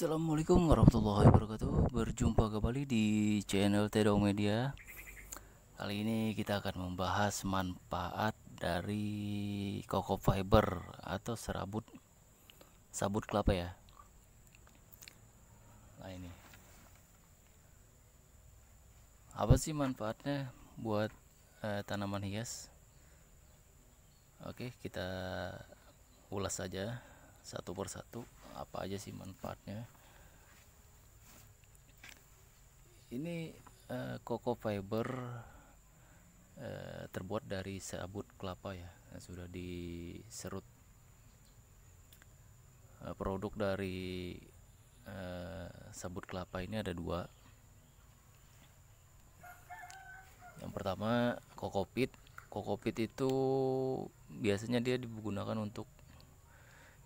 Assalamualaikum warahmatullahi wabarakatuh. Berjumpa kembali di channel Tedong Media. Kali ini kita akan membahas manfaat dari coco fiber atau sabut kelapa ya. Nah, ini apa sih manfaatnya buat tanaman hias? Oke, kita ulas saja satu persatu apa aja sih manfaatnya. Ini coco fiber terbuat dari sabut kelapa ya, yang sudah diserut. Produk dari sabut kelapa ini ada dua. Yang pertama kokopit. Kokopit itu biasanya dia digunakan untuk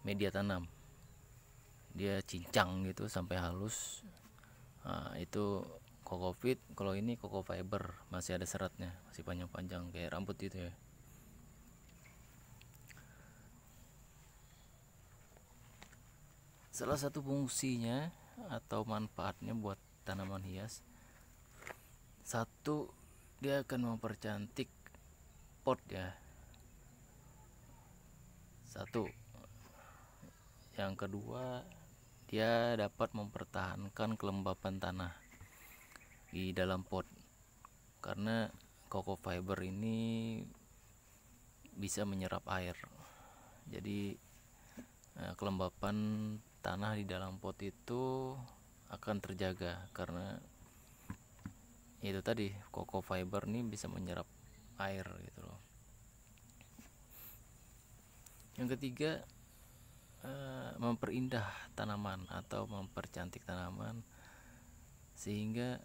media tanam. Dia cincang gitu sampai halus. Nah, itu kokopit. Kalau ini coco fiber, masih ada seratnya, masih panjang-panjang kayak rambut gitu ya. Salah satu fungsinya atau manfaatnya buat tanaman hias, satu, dia akan mempercantik pot ya. Satu. Yang kedua, dia dapat mempertahankan kelembapan tanah di dalam pot. Karena coco fiber ini bisa menyerap air. Jadi kelembapan tanah di dalam pot itu akan terjaga karena itu tadi coco fiber ini bisa menyerap air gitu loh. Yang ketiga, memperindah tanaman atau mempercantik tanaman, sehingga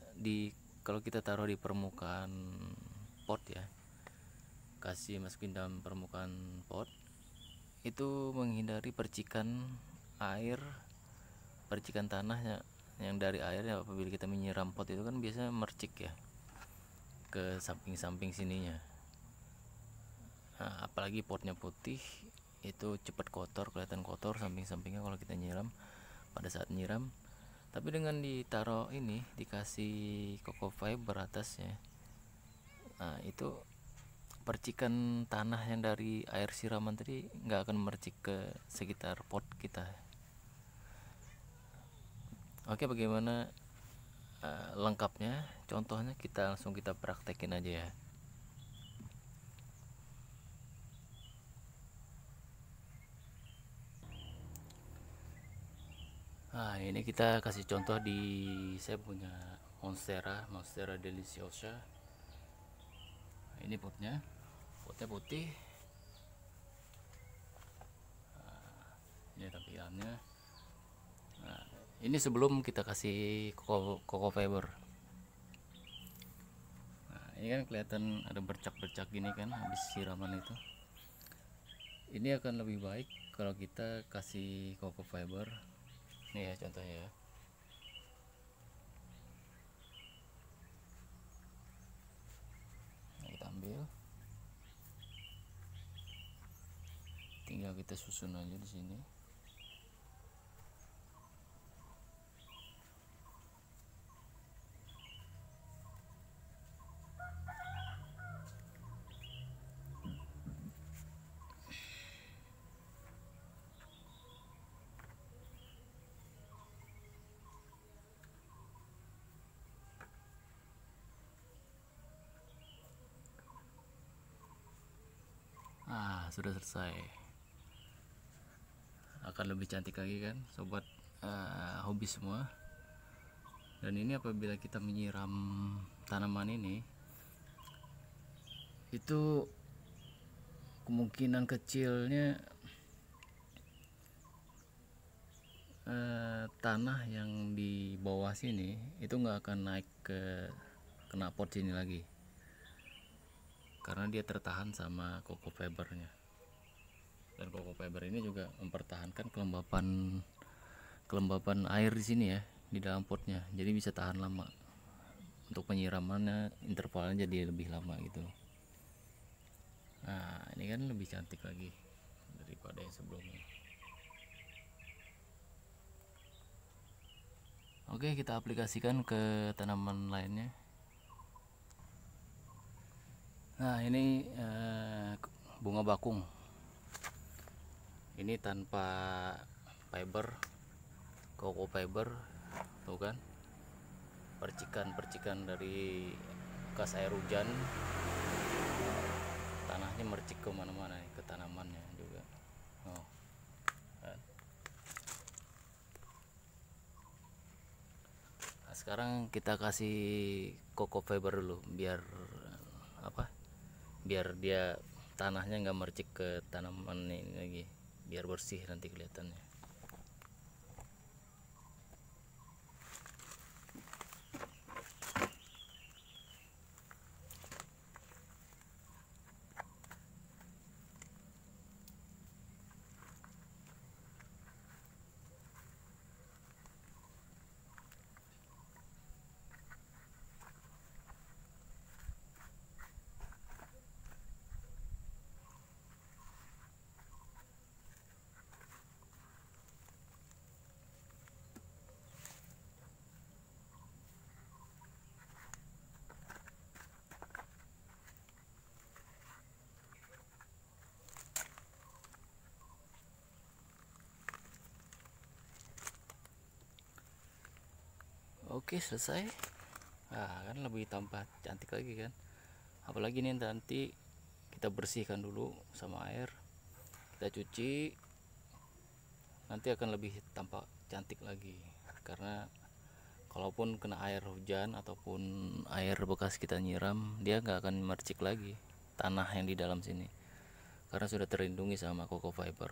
kalau kita taruh di permukaan pot ya, masukin dalam permukaan pot, itu menghindari percikan air, percikan tanah yang dari air ya. Apabila kita menyiram pot itu kan biasanya mercik ya ke samping-samping sininya. Nah, apalagi potnya putih, itu cepat kotor, kelihatan kotor samping-sampingnya kalau kita nyiram pada saat nyiram. Tapi dengan dikasih coco fiber atasnya, nah itu percikan tanah yang dari air siraman tadi nggak akan mercik ke sekitar pot kita. Oke, bagaimana lengkapnya? Contohnya kita praktekin aja ya. Nah, ini kita kasih contoh saya punya Monstera Deliciosa. Ini potnya putih. Ini tampilannya. Nah, ini sebelum kita kasih coco fiber. Nah, ini kan kelihatan ada bercak-bercak gini kan habis siraman itu. Ini akan lebih baik kalau kita kasih coco fiber. Nih ya contohnya ya. Nah, kita ambil, tinggal kita susun aja di sini. Sudah selesai. Akan lebih cantik lagi kan sobat hobi semua. Dan ini apabila kita menyiram tanaman ini, itu kemungkinan kecilnya tanah yang di bawah sini itu nggak akan naik ke kena pot sini lagi, karena dia tertahan sama coco fibernya. Dan coco fiber ini juga mempertahankan kelembapan air di sini ya, di dalam potnya, jadi bisa tahan lama. Untuk penyiramannya intervalnya jadi lebih lama gitu. Nah, ini kan lebih cantik lagi daripada yang sebelumnya. Oke, kita aplikasikan ke tanaman lainnya. Nah, ini bunga bakung. Ini tanpa fiber, koko fiber, tuh kan? Percikan-percikan dari bekas air hujan, tanahnya mercik kemana-mana nih, ke tanamannya juga. Oh, kan? Nah, sekarang kita kasih koko fiber dulu, biar apa? Biar dia tanahnya nggak mercik ke tanaman ini lagi, biar bersih nanti kelihatannya. Oke, selesai. Nah, kan lebih tampak cantik lagi kan. Apalagi nih nanti kita bersihkan dulu sama air, kita cuci, nanti akan lebih tampak cantik lagi. Karena kalaupun kena air hujan ataupun air bekas kita nyiram, dia nggak akan mercik lagi tanah yang di dalam sini, karena sudah terlindungi sama koko fiber.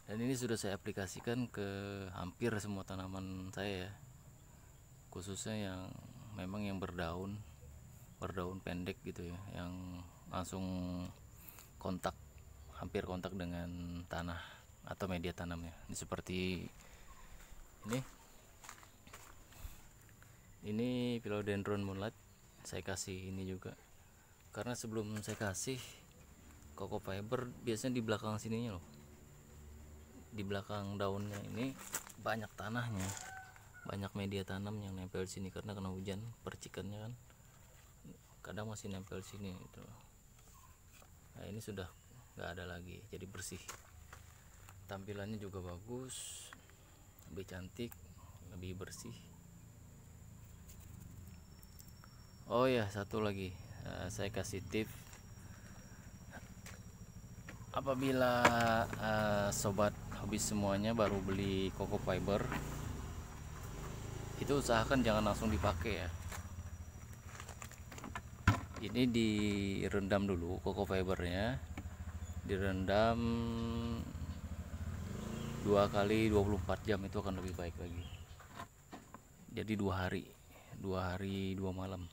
Dan ini sudah saya aplikasikan ke hampir semua tanaman saya ya, khususnya yang memang yang berdaun pendek gitu ya, yang langsung kontak, hampir kontak dengan tanah atau media tanamnya. Ini seperti ini Philodendron Moonlight, saya kasih ini juga karena sebelum saya kasih koko fiber biasanya di belakang sininya loh, di belakang daunnya ini banyak tanahnya, banyak media tanam yang nempel sini karena kena hujan, percikannya kan kadang masih nempel sini gitu. Nah, ini sudah nggak ada lagi, jadi bersih, tampilannya juga bagus, lebih cantik, lebih bersih. Oh ya, satu lagi, saya kasih tips apabila sobat hobi semuanya baru beli koko fiber, itu usahakan jangan langsung dipakai ya. Ini direndam dulu koko fibernya, direndam 2 kali 24 jam, itu akan lebih baik lagi. Jadi 2 hari 2 malam.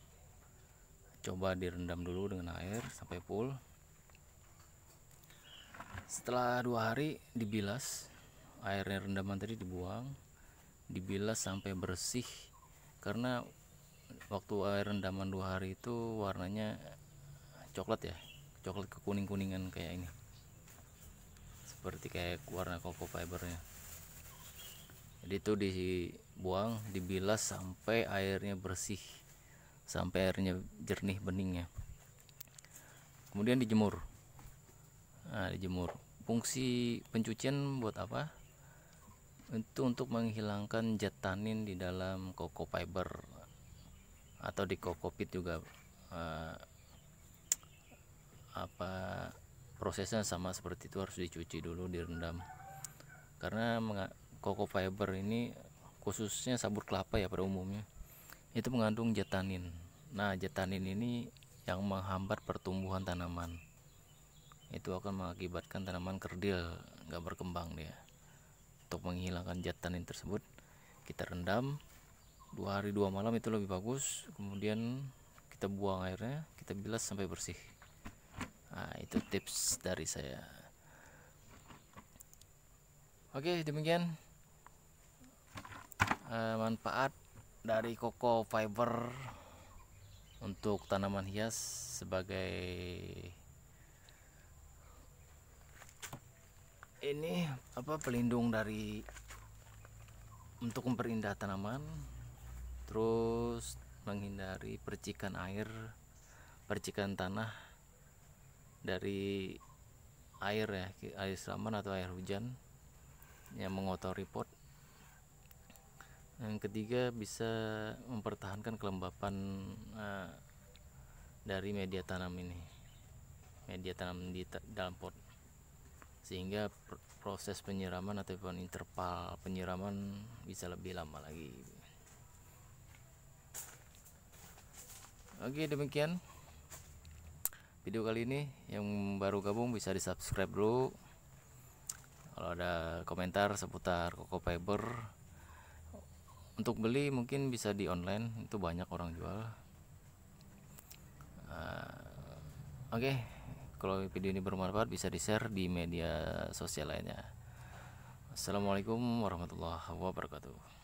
Coba direndam dulu dengan air sampai full. Setelah 2 hari dibilas, airnya rendaman tadi dibuang, dibilas sampai bersih. Karena waktu air rendaman 2 hari itu warnanya coklat ya, coklat kekuning-kuningan kayak ini, seperti kayak warna koko fibernya. Jadi itu dibuang, dibilas sampai airnya bersih, sampai airnya jernih beningnya, kemudian dijemur. Nah, dijemur, fungsi pencucian buat apa? Itu untuk menghilangkan zat tanin di dalam koko fiber atau di kokopit juga. Prosesnya sama seperti itu, harus dicuci dulu, direndam, karena koko fiber ini khususnya sabur kelapa ya pada umumnya itu mengandung zat tanin. Nah, zat tanin ini yang menghambat pertumbuhan tanaman, itu akan mengakibatkan tanaman kerdil, nggak berkembang dia. Untuk menghilangkan zat tanin tersebut, kita rendam 2 hari 2 malam, itu lebih bagus. Kemudian kita buang airnya, kita bilas sampai bersih. Nah, itu tips dari saya. Oke, demikian manfaat dari koko fiber untuk tanaman hias sebagai ini pelindung dari untuk memperindah tanaman, terus menghindari percikan air, percikan tanah dari air ya, air siraman atau air hujan yang mengotori pot. Yang ketiga, bisa mempertahankan kelembapan dari media tanam ini, media tanam di dalam pot, sehingga proses penyiraman ataupun interval penyiraman bisa lebih lama lagi. Oke, demikian video kali ini. Yang baru gabung bisa di subscribe dulu. Kalau ada komentar seputar Coco Fiber untuk beli mungkin bisa di online, itu banyak orang jual. Oke, kalau video ini bermanfaat bisa di share di media sosial lainnya. Assalamualaikum warahmatullahi wabarakatuh.